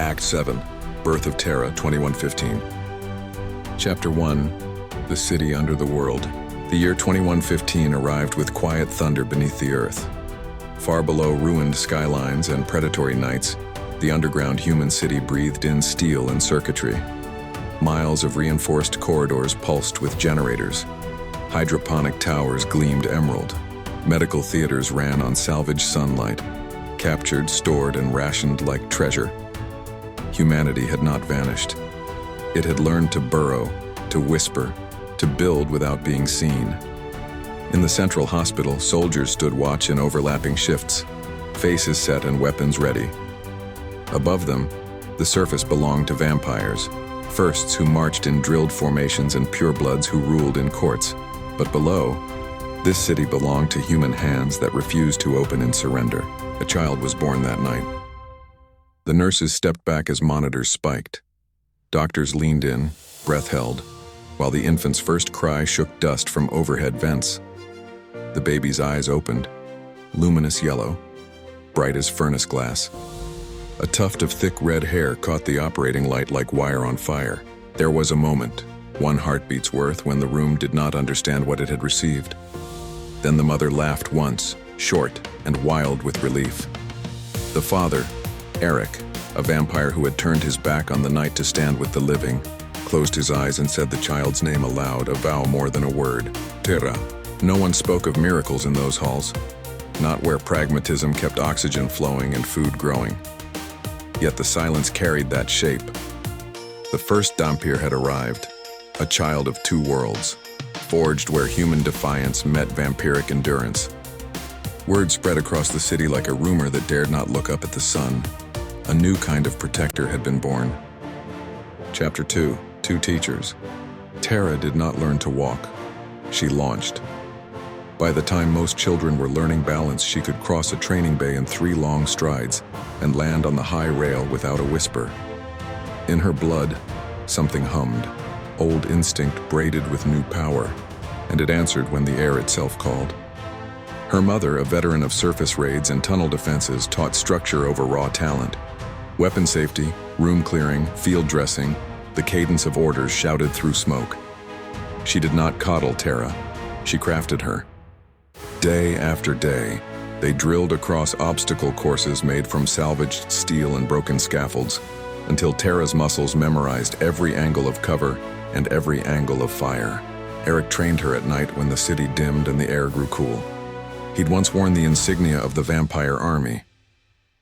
Act 7, Birth of Terra, 2115. Chapter 1, The City Under the World. The year 2115 arrived with quiet thunder beneath the earth. Far below ruined skylines and predatory nights, the underground human city breathed in steel and circuitry. Miles of reinforced corridors pulsed with generators. Hydroponic towers gleamed emerald. Medical theaters ran on salvaged sunlight, captured, stored, and rationed like treasure. Humanity had not vanished. It had learned to burrow, to whisper, to build without being seen. In the central hospital, soldiers stood watch in overlapping shifts, faces set and weapons ready. Above them, the surface belonged to vampires, firsts who marched in drilled formations and purebloods who ruled in courts. But below, this city belonged to human hands that refused to open in surrender. A child was born that night. The nurses stepped back as monitors spiked. Doctors leaned in, breath held, while the infant's first cry shook dust from overhead vents. The baby's eyes opened, luminous yellow, bright as furnace glass. A tuft of thick red hair caught the operating light like wire on fire. There was a moment, one heartbeat's worth, when the room did not understand what it had received. Then the mother laughed once, short and wild with relief. The father, Eric, a vampire who had turned his back on the night to stand with the living, closed his eyes and said the child's name aloud, a vow more than a word. Terra. No one spoke of miracles in those halls, not where pragmatism kept oxygen flowing and food growing. Yet the silence carried that shape. The first Dhampir had arrived, a child of two worlds, forged where human defiance met vampiric endurance. Word spread across the city like a rumor that dared not look up at the sun. A new kind of protector had been born. Chapter 2, Two Teachers. Terra did not learn to walk. She launched. By the time most children were learning balance, she could cross a training bay in 3 long strides and land on the high rail without a whisper. In her blood, something hummed, old instinct braided with new power, and it answered when the air itself called. Her mother, a veteran of surface raids and tunnel defenses, taught structure over raw talent. Weapon safety, room clearing, field dressing, the cadence of orders shouted through smoke. She did not coddle Terra. She crafted her. Day after day, they drilled across obstacle courses made from salvaged steel and broken scaffolds, until Terra's muscles memorized every angle of cover and every angle of fire. Eric trained her at night when the city dimmed and the air grew cool. He'd once worn the insignia of the vampire army.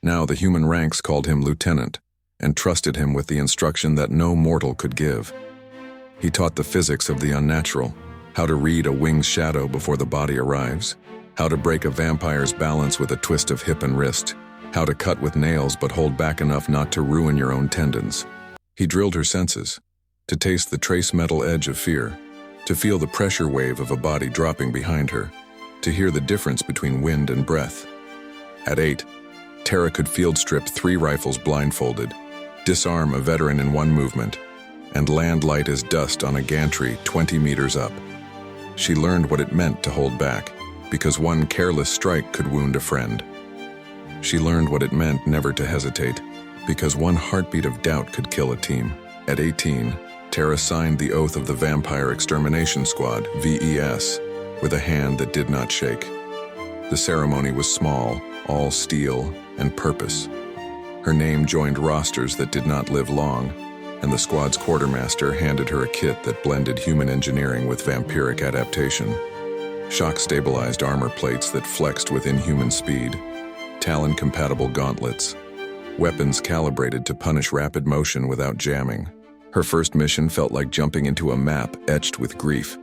Now the human ranks called him lieutenant and trusted him with the instruction that no mortal could give. He taught the physics of the unnatural, how to read a wing's shadow before the body arrives, how to break a vampire's balance with a twist of hip and wrist, how to cut with nails but hold back enough not to ruin your own tendons. He drilled her senses, to taste the trace metal edge of fear, to feel the pressure wave of a body dropping behind her, to hear the difference between wind and breath. At 8, Terra could field strip 3 rifles blindfolded, disarm a veteran in one movement, and land light as dust on a gantry 20 meters up. She learned what it meant to hold back, because one careless strike could wound a friend. She learned what it meant never to hesitate, because one heartbeat of doubt could kill a team. At 18, Terra signed the oath of the Vampire Extermination Squad, VES, with a hand that did not shake. The ceremony was small, all steel and purpose. Her name joined rosters that did not live long, and the squad's quartermaster handed her a kit that blended human engineering with vampiric adaptation. Shock-stabilized armor plates that flexed with inhuman speed, Talon-compatible gauntlets, weapons calibrated to punish rapid motion without jamming. Her first mission felt like jumping into a map etched with grief.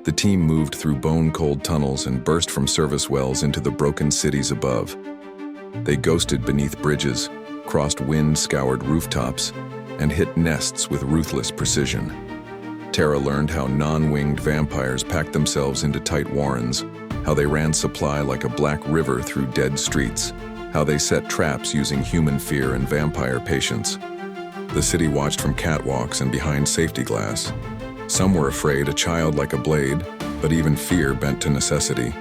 The team moved through bone-cold tunnels and burst from service wells into the broken cities above. They ghosted beneath bridges, crossed wind-scoured rooftops, and hit nests with ruthless precision. Terra learned how non-winged vampires packed themselves into tight warrens, how they ran supply like a black river through dead streets, how they set traps using human fear and vampire patience. The city watched from catwalks and behind safety glass. Some were afraid, a child like a blade, but even fear bent to necessity.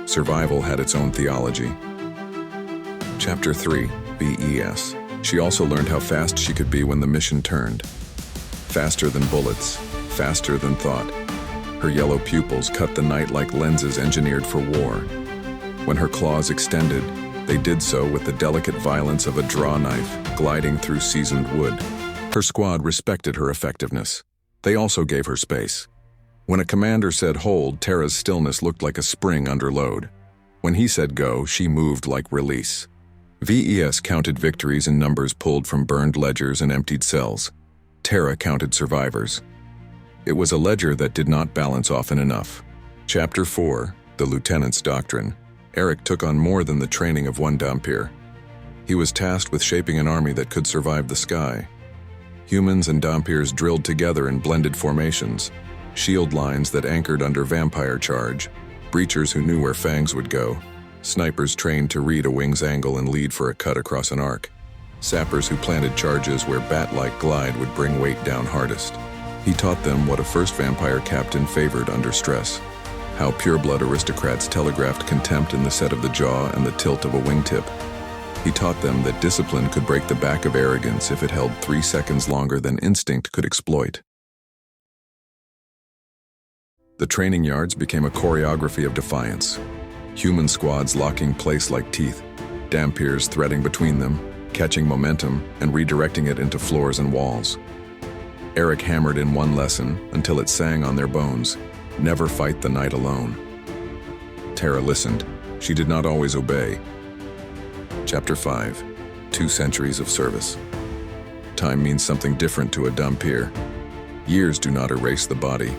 Survival had its own theology. Chapter 3, BES. She also learned how fast she could be when the mission turned. Faster than bullets, faster than thought. Her yellow pupils cut the night like lenses engineered for war. When her claws extended, they did so with the delicate violence of a draw knife gliding through seasoned wood. Her squad respected her effectiveness. They also gave her space. When a commander said hold, Tara's stillness looked like a spring under load. When he said go, she moved like release. VES counted victories in numbers pulled from burned ledgers and emptied cells. Tara counted survivors. It was a ledger that did not balance often enough. Chapter 4, The Lieutenant's Doctrine. Eric took on more than the training of one Dhampir. He was tasked with shaping an army that could survive the sky. Humans and Dhampirs drilled together in blended formations, shield lines that anchored under vampire charge, breachers who knew where fangs would go, snipers trained to read a wing's angle and lead for a cut across an arc, sappers who planted charges where bat-like glide would bring weight down hardest. He taught them what a first vampire captain favored under stress, how pureblood aristocrats telegraphed contempt in the set of the jaw and the tilt of a wingtip. He taught them that discipline could break the back of arrogance if it held 3 seconds longer than instinct could exploit. The training yards became a choreography of defiance. Human squads locking place like teeth, Dhampirs threading between them, catching momentum and redirecting it into floors and walls. Eric hammered in one lesson until it sang on their bones: never fight the night alone. Tara listened. She did not always obey. Chapter 5, 2 centuries of service. Time means something different to a Dhampir. Years do not erase the body,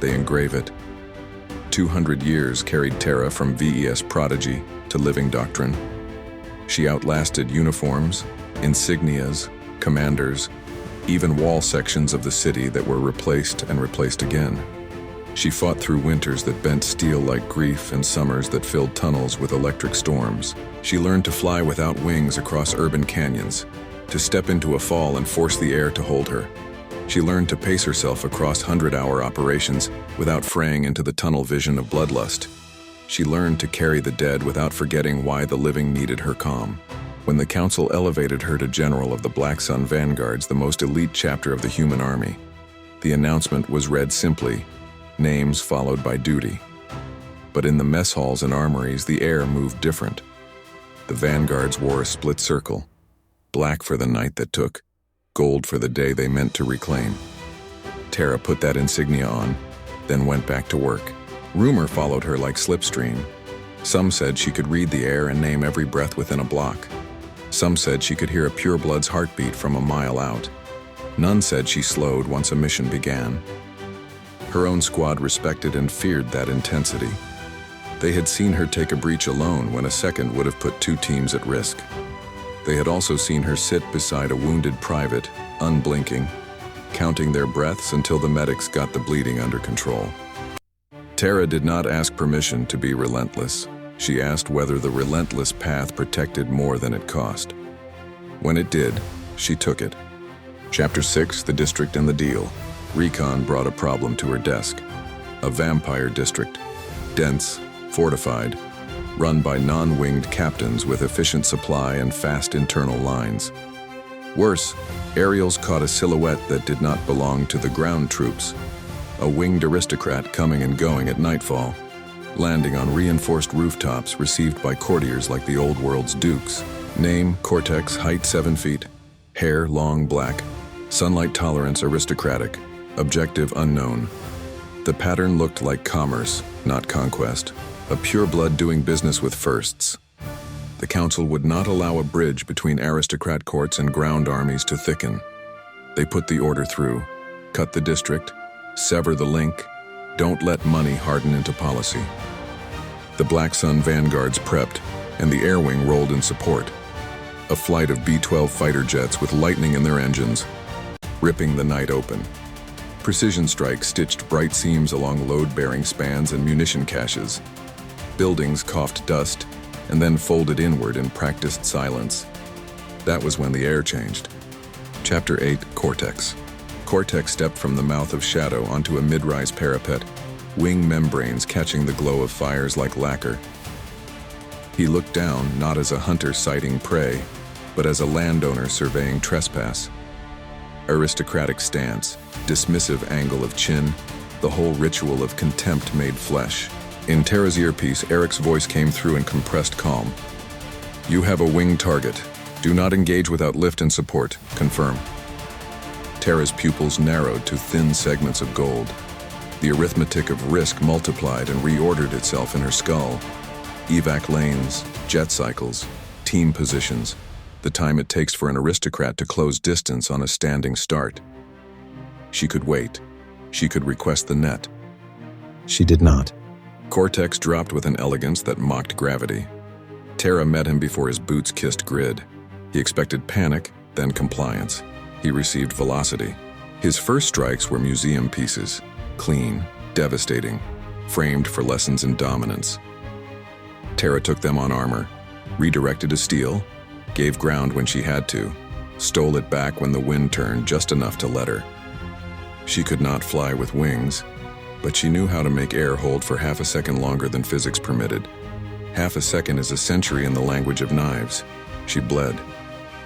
they engrave it. 200 years carried Tara from VES prodigy to living doctrine. She outlasted uniforms, insignias, commanders, even wall sections of the city that were replaced and replaced again. She fought through winters that bent steel like grief and summers that filled tunnels with electric storms. She learned to fly without wings across urban canyons, to step into a fall and force the air to hold her. She learned to pace herself across 100-hour operations without fraying into the tunnel vision of bloodlust. She learned to carry the dead without forgetting why the living needed her calm. When the council elevated her to general of the Black Sun Vanguards, the most elite chapter of the human army, the announcement was read simply: names followed by duty. But in the mess halls and armories, the air moved different. The vanguards wore a split circle, black for the night that took, gold for the day they meant to reclaim. Tara put that insignia on, then went back to work. Rumor followed her like slipstream. Some said she could read the air and name every breath within a block. Some said she could hear a pureblood's heartbeat from a mile out. None said she slowed once a mission began. Her own squad respected and feared that intensity. They had seen her take a breach alone when a second would have put 2 teams at risk. They had also seen her sit beside a wounded private, unblinking, counting their breaths until the medics got the bleeding under control. Tara did not ask permission to be relentless. She asked whether the relentless path protected more than it cost. When it did, she took it. Chapter 6, The District and the Deal. Recon brought a problem to her desk. A vampire district, dense, fortified, run by non-winged captains with efficient supply and fast internal lines. Worse, aerials caught a silhouette that did not belong to the ground troops. A winged aristocrat coming and going at nightfall, landing on reinforced rooftops received by courtiers like the old world's dukes. Name, Cortex, height 7 feet, hair long black, sunlight tolerance aristocratic, objective unknown. The pattern looked like commerce, not conquest, a pureblood doing business with firsts. The council would not allow a bridge between aristocrat courts and ground armies to thicken. They put the order through: cut the district, sever the link, don't let money harden into policy. The Black Sun Vanguards prepped, and the air wing rolled in support. A flight of B-12 fighter jets with lightning in their engines, ripping the night open. Precision strikes stitched bright seams along load-bearing spans and munition caches. Buildings coughed dust, and then folded inward in practiced silence. That was when the air changed. Chapter 8, Cortex. Cortex stepped from the mouth of shadow onto a mid-rise parapet, wing membranes catching the glow of fires like lacquer. He looked down, not as a hunter sighting prey, but as a landowner surveying trespass. Aristocratic stance, dismissive angle of chin, the whole ritual of contempt made flesh. In Tara's earpiece, Eric's voice came through in compressed calm. "You have a winged target. Do not engage without lift and support. Confirm." Tara's pupils narrowed to thin segments of gold. The arithmetic of risk multiplied and reordered itself in her skull. Evac lanes, jet cycles, team positions, the time it takes for an aristocrat to close distance on a standing start. She could wait. She could request the net. She did not. Cortex dropped with an elegance that mocked gravity. Tara met him before his boots kissed grid. He expected panic, then compliance. He received velocity. His first strikes were museum pieces, clean, devastating, framed for lessons in dominance. Tara took them on armor, redirected a steal, gave ground when she had to, stole it back when the wind turned just enough to let her. She could not fly with wings, but she knew how to make air hold for half a second longer than physics permitted. Half a second is a century in the language of knives. She bled.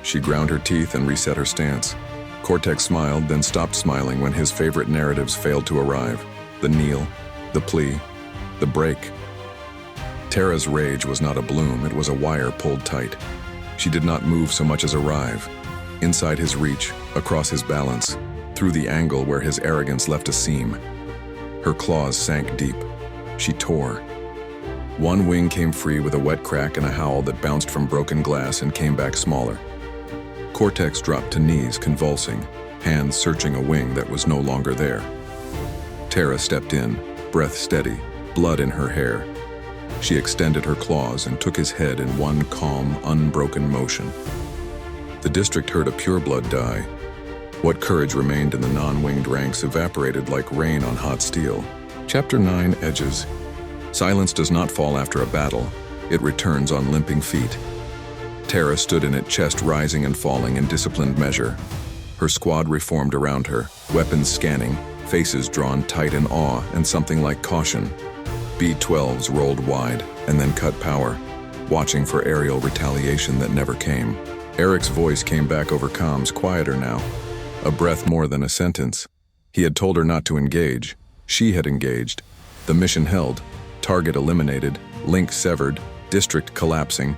She ground her teeth and reset her stance. Cortex smiled, then stopped smiling when his favorite narratives failed to arrive. The kneel, the plea, the break. Tara's rage was not a bloom, it was a wire pulled tight. She did not move so much as arrive. Inside his reach, across his balance, through the angle where his arrogance left a seam. Her claws sank deep. She tore. One wing came free with a wet crack and a howl that bounced from broken glass and came back smaller. Cortex dropped to knees, convulsing, hands searching a wing that was no longer there. Tara stepped in, breath steady, blood in her hair. She extended her claws and took his head in one calm, unbroken motion. The district heard a pureblood die. What courage remained in the non-winged ranks evaporated like rain on hot steel. Chapter 9, Edges. Silence does not fall after a battle. It returns on limping feet. Tara stood in it, chest rising and falling in disciplined measure. Her squad reformed around her, weapons scanning, faces drawn tight in awe and something like caution. B-12s rolled wide and then cut power, watching for aerial retaliation that never came. Eric's voice came back over comms, quieter now, a breath more than a sentence. He had told her not to engage. She had engaged. The mission held, target eliminated, link severed, district collapsing.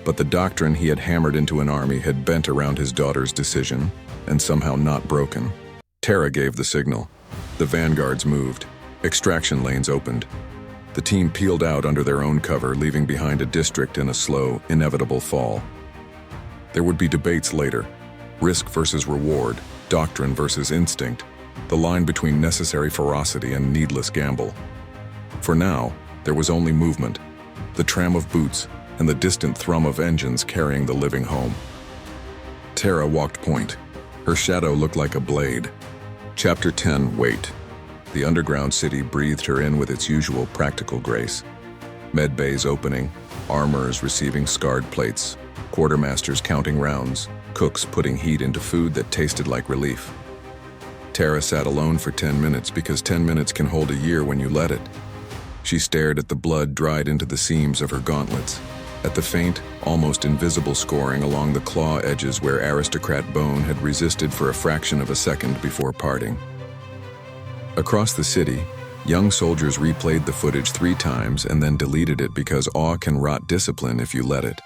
But the doctrine he had hammered into an army had bent around his daughter's decision, and somehow not broken. Tara gave the signal. The vanguards moved. Extraction lanes opened. The team peeled out under their own cover, leaving behind a district in a slow, inevitable fall. There would be debates later. Risk versus reward, doctrine versus instinct, the line between necessary ferocity and needless gamble. For now, there was only movement, the tram of boots, and the distant thrum of engines carrying the living home. Tara walked point. Her shadow looked like a blade. Chapter 10, Wait. The underground city breathed her in with its usual practical grace. Med bays opening, armorers receiving scarred plates, quartermasters counting rounds, cooks putting heat into food that tasted like relief. Tara sat alone for 10 minutes because 10 minutes can hold a year when you let it. She stared at the blood dried into the seams of her gauntlets, at the faint, almost invisible scoring along the claw edges where aristocrat bone had resisted for a fraction of a second before parting. Across the city, young soldiers replayed the footage 3 times and then deleted it because awe can rot discipline if you let it.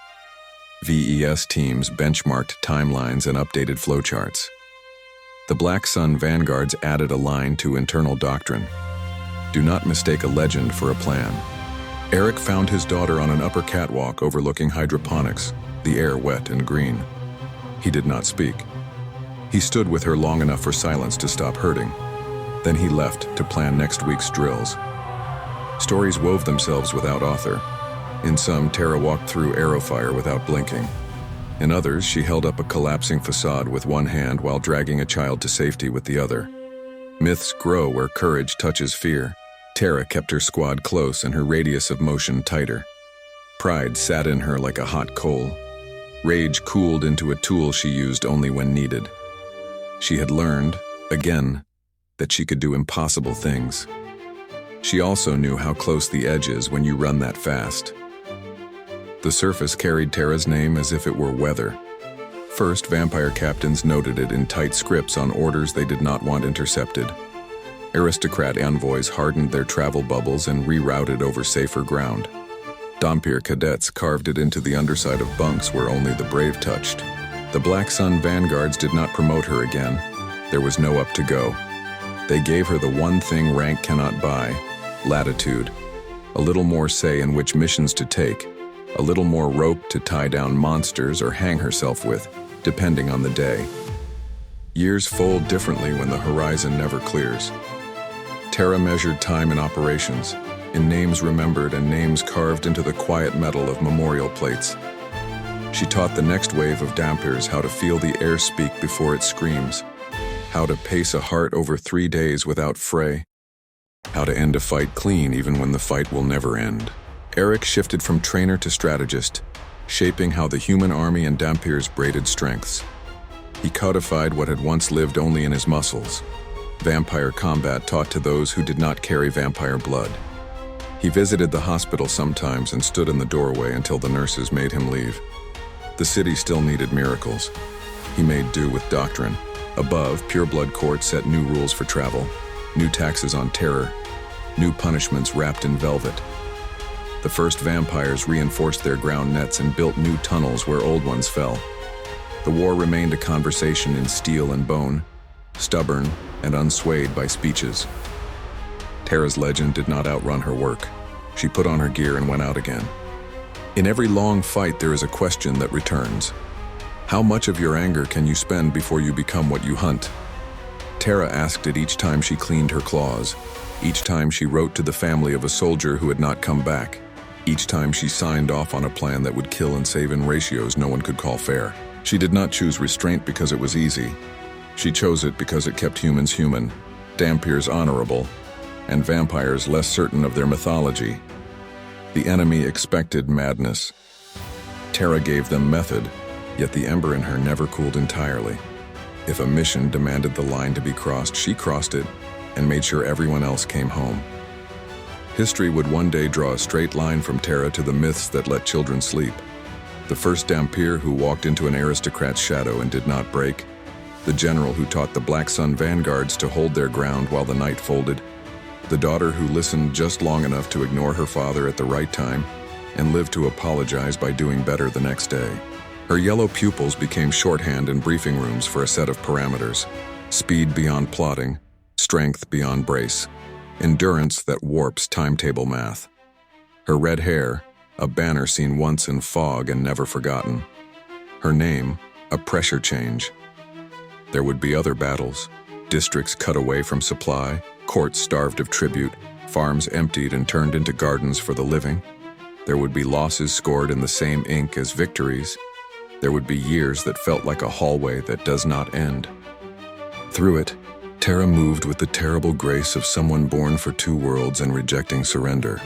VES teams benchmarked timelines and updated flowcharts. The Black Sun vanguards added a line to internal doctrine. Do not mistake a legend for a plan. Eric found his daughter on an upper catwalk overlooking hydroponics, the air wet and green. He did not speak. He stood with her long enough for silence to stop hurting. Then he left to plan next week's drills. Stories wove themselves without author. In some, Tara walked through arrow fire without blinking. In others, she held up a collapsing facade with one hand while dragging a child to safety with the other. Myths grow where courage touches fear. Tara kept her squad close and her radius of motion tighter. Pride sat in her like a hot coal. Rage cooled into a tool she used only when needed. She had learned, again, that she could do impossible things. She also knew how close the edge is when you run that fast. The surface carried Tara's name as if it were weather. First, vampire captains noted it in tight scripts on orders they did not want intercepted. Aristocrat envoys hardened their travel bubbles and rerouted over safer ground. Dhampir cadets carved it into the underside of bunks where only the brave touched. The Black Sun vanguards did not promote her again. There was no up to go. They gave her the one thing rank cannot buy: latitude. A little more say in which missions to take, a little more rope to tie down monsters or hang herself with, depending on the day. Years fold differently when the horizon never clears. Terra measured time in operations, in names remembered and names carved into the quiet metal of memorial plates. She taught the next wave of Dhampirs how to feel the air speak before it screams, how to pace a heart over 3 days without fray, how to end a fight clean even when the fight will never end. Eric shifted from trainer to strategist, shaping how the human army and Dhampir's braided strengths. He codified what had once lived only in his muscles: vampire combat taught to those who did not carry vampire blood. He visited the hospital sometimes and stood in the doorway until the nurses made him leave. The city still needed miracles. He made do with doctrine. Above, pureblood courts set new rules for travel, new taxes on terror, new punishments wrapped in velvet. The first vampires reinforced their ground nets and built new tunnels where old ones fell. The war remained a conversation in steel and bone, stubborn and unswayed by speeches. Terra's legend did not outrun her work. She put on her gear and went out again. In every long fight, there is a question that returns. How much of your anger can you spend before you become what you hunt? Terra asked it each time she cleaned her claws, each time she wrote to the family of a soldier who had not come back, each time she signed off on a plan that would kill and save in ratios no one could call fair. She did not choose restraint because it was easy. She chose it because it kept humans human, Dhampirs honorable, and vampires less certain of their mythology. The enemy expected madness. Terra gave them method, yet the ember in her never cooled entirely. If a mission demanded the line to be crossed, she crossed it and made sure everyone else came home. History would one day draw a straight line from Terra to the myths that let children sleep. The first Dhampir who walked into an aristocrat's shadow and did not break. The general who taught the Black Sun vanguards to hold their ground while the night folded. The daughter who listened just long enough to ignore her father at the right time and lived to apologize by doing better the next day. Her yellow pupils became shorthand in briefing rooms for a set of parameters: speed beyond plotting, strength beyond brace, endurance that warps timetable math. Her red hair, a banner seen once in fog and never forgotten. Her name, a pressure change. There would be other battles, districts cut away from supply, courts starved of tribute, farms emptied and turned into gardens for the living. There would be losses scored in the same ink as victories. There would be years that felt like a hallway that does not end. Through it, Terra moved with the terrible grace of someone born for two worlds and rejecting surrender.